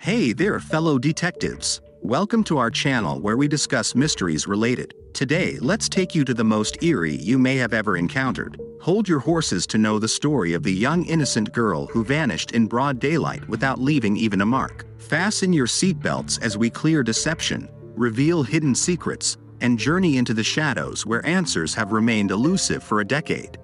Hey there, fellow detectives. Welcome to our channel where we discuss mysteries related. Today, let's take you to the most eerie you may have ever encountered. Hold your horses to know the story of the young innocent girl who vanished in broad daylight without leaving even a mark. Fasten your seatbelts as we clear deception, reveal hidden secrets, and journey into the shadows where answers have remained elusive for a decade.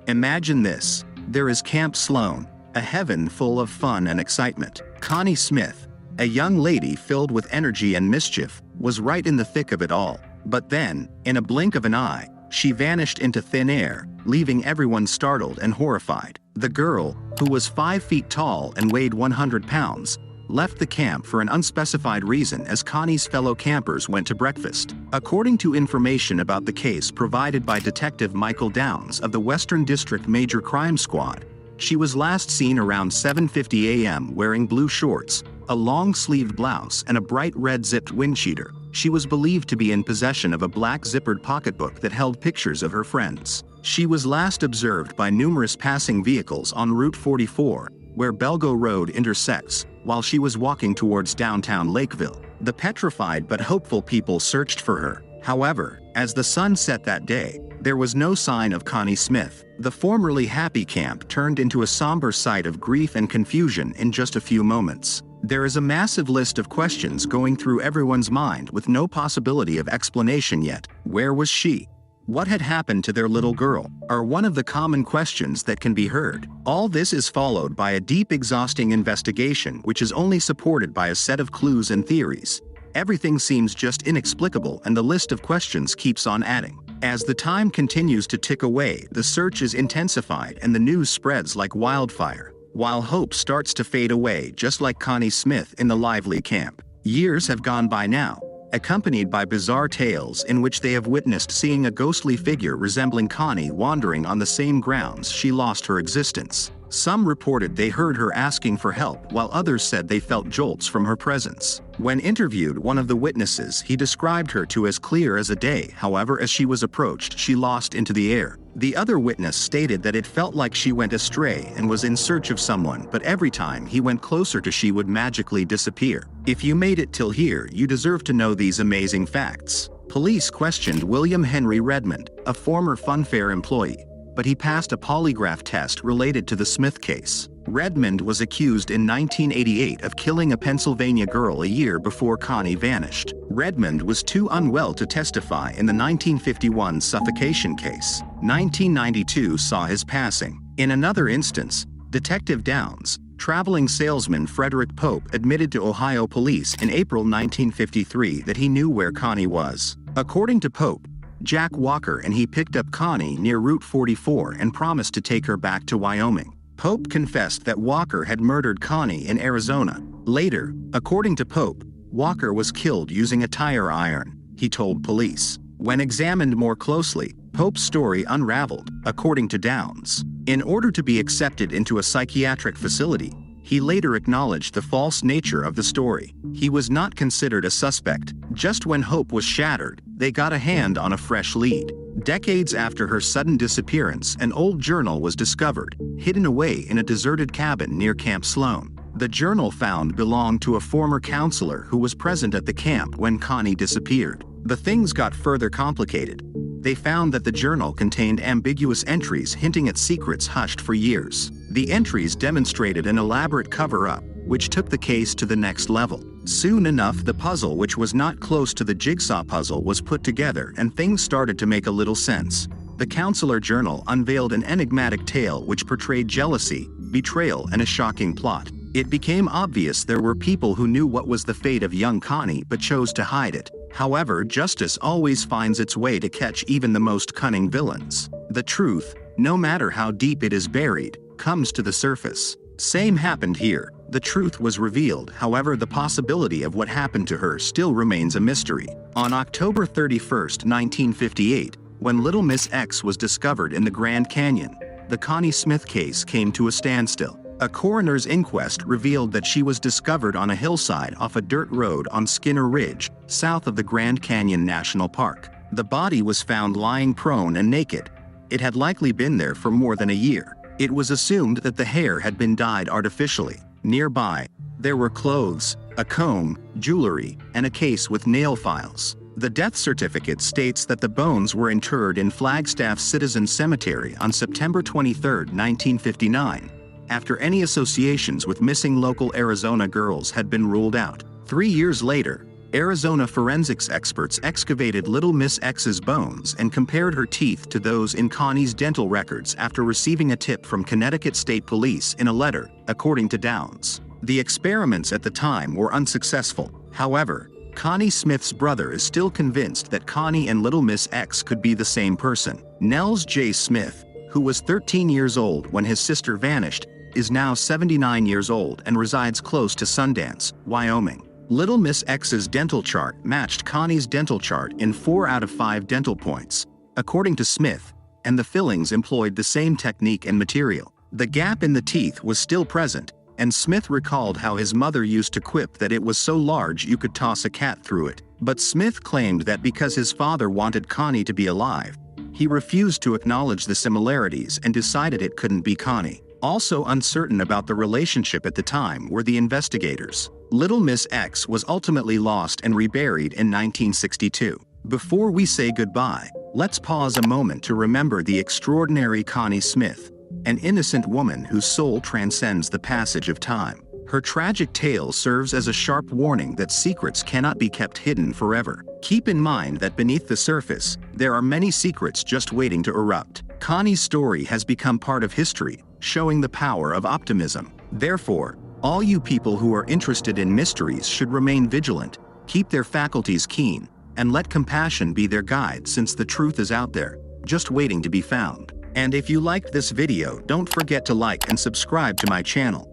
Imagine this. There is Camp Sloan, a heaven full of fun and excitement. Connie Smith, a young lady filled with energy and mischief, was right in the thick of it all. But then, in a blink of an eye, she vanished into thin air, leaving everyone startled and horrified. The girl, who was 5 feet tall and weighed 100 pounds, left the camp for an unspecified reason as Connie's fellow campers went to breakfast. According to information about the case provided by Detective Michael Downs of the Western District Major Crime Squad, she was last seen around 7:50 a.m. wearing blue shorts, a long-sleeved blouse and a bright red zipped wind cheater. She was believed to be in possession of a black zippered pocketbook that held pictures of her friends. She was last observed by numerous passing vehicles on Route 44, where Belgo Road intersects, while she was walking towards downtown Lakeville. The petrified but hopeful people searched for her. However, as the sun set that day, there was no sign of Connie Smith. The formerly happy camp turned into a somber sight of grief and confusion in just a few moments. There is a massive list of questions going through everyone's mind with no possibility of explanation yet. Where was she? What had happened to their little girl? Are one of the common questions that can be heard. All this is followed by a deep, exhausting investigation which is only supported by a set of clues and theories. Everything seems just inexplicable and the list of questions keeps on adding. As the time continues to tick away, the search is intensified and the news spreads like wildfire, while hope starts to fade away just like Connie Smith in the lively camp. Years have gone by now, accompanied by bizarre tales in which they have witnessed seeing a ghostly figure resembling Connie wandering on the same grounds she lost her existence. Some reported they heard her asking for help, while others said they felt jolts from her presence. When interviewed, one of the witnesses, he described her to as clear as a day. However, as she was approached, she lost into the air. The other witness stated that it felt like she went astray and was in search of someone, but every time he went closer to she would magically disappear. If you made it till here, you deserve to know these amazing facts. Police questioned William Henry Redmond, a former funfair employee, but he passed a polygraph test related to the Smith case. Redmond was accused in 1988 of killing a Pennsylvania girl a year before Connie vanished. Redmond was too unwell to testify in the 1951 suffocation case. 1992 saw his passing. In another instance, Detective Downs, traveling salesman Frederick Pope admitted to Ohio police in April 1953 that he knew where Connie was. According to Pope, Jack Walker and he picked up Connie near Route 44 and promised to take her back to Wyoming. Pope confessed that Walker had murdered Connie in Arizona. Later, according to Pope, Walker was killed using a tire iron, he told police. When examined more closely, Pope's story unraveled, according to Downs. In order to be accepted into a psychiatric facility, he later acknowledged the false nature of the story. He was not considered a suspect. Just when hope was shattered, they got a hand on a fresh lead. Decades after her sudden disappearance, an old journal was discovered, hidden away in a deserted cabin near Camp Sloan. The journal found belonged to a former counselor who was present at the camp when Connie disappeared. But things got further complicated. They found that the journal contained ambiguous entries hinting at secrets hushed for years. The entries demonstrated an elaborate cover-up, which took the case to the next level. Soon enough, the puzzle, which was not close to the jigsaw puzzle, was put together and things started to make a little sense. The counselor journal unveiled an enigmatic tale which portrayed jealousy, betrayal, and a shocking plot. It became obvious there were people who knew what was the fate of young Connie but chose to hide it. However, justice always finds its way to catch even the most cunning villains. The truth, no matter how deep it is buried, comes to the surface. Same happened here. The truth was revealed, however the possibility of what happened to her still remains a mystery. On October 31, 1958, when Little Miss X was discovered in the Grand Canyon, the Connie Smith case came to a standstill. A coroner's inquest revealed that she was discovered on a hillside off a dirt road on Skinner Ridge, south of the Grand Canyon National Park. The body was found lying prone and naked. It had likely been there for more than a year. It was assumed that the hair had been dyed artificially. Nearby, there were clothes, a comb, jewelry, and a case with nail files. The death certificate states that the bones were interred in Flagstaff Citizen Cemetery on September 23, 1959, after any associations with missing local Arizona girls had been ruled out. 3 years later, Arizona forensics experts excavated Little Miss X's bones and compared her teeth to those in Connie's dental records after receiving a tip from Connecticut State Police in a letter, according to Downs. The experiments at the time were unsuccessful. However, Connie Smith's brother is still convinced that Connie and Little Miss X could be the same person. Nels J. Smith, who was 13 years old when his sister vanished, is now 79 years old and resides close to Sundance, Wyoming. Little Miss X's dental chart matched Connie's dental chart in 4 out of 5 dental points, according to Smith, and the fillings employed the same technique and material. The gap in the teeth was still present, and Smith recalled how his mother used to quip that it was so large you could toss a cat through it. But Smith claimed that because his father wanted Connie to be alive, he refused to acknowledge the similarities and decided it couldn't be Connie. Also uncertain about the relationship at the time were the investigators. Little Miss X was ultimately lost and reburied in 1962. Before we say goodbye, let's pause a moment to remember the extraordinary Connie Smith, an innocent woman whose soul transcends the passage of time. Her tragic tale serves as a sharp warning that secrets cannot be kept hidden forever. Keep in mind that beneath the surface, there are many secrets just waiting to erupt. Connie's story has become part of history, showing the power of optimism. Therefore, all you people who are interested in mysteries should remain vigilant, keep their faculties keen, and let compassion be their guide, since the truth is out there, just waiting to be found. And if you liked this video, don't forget to like and subscribe to my channel.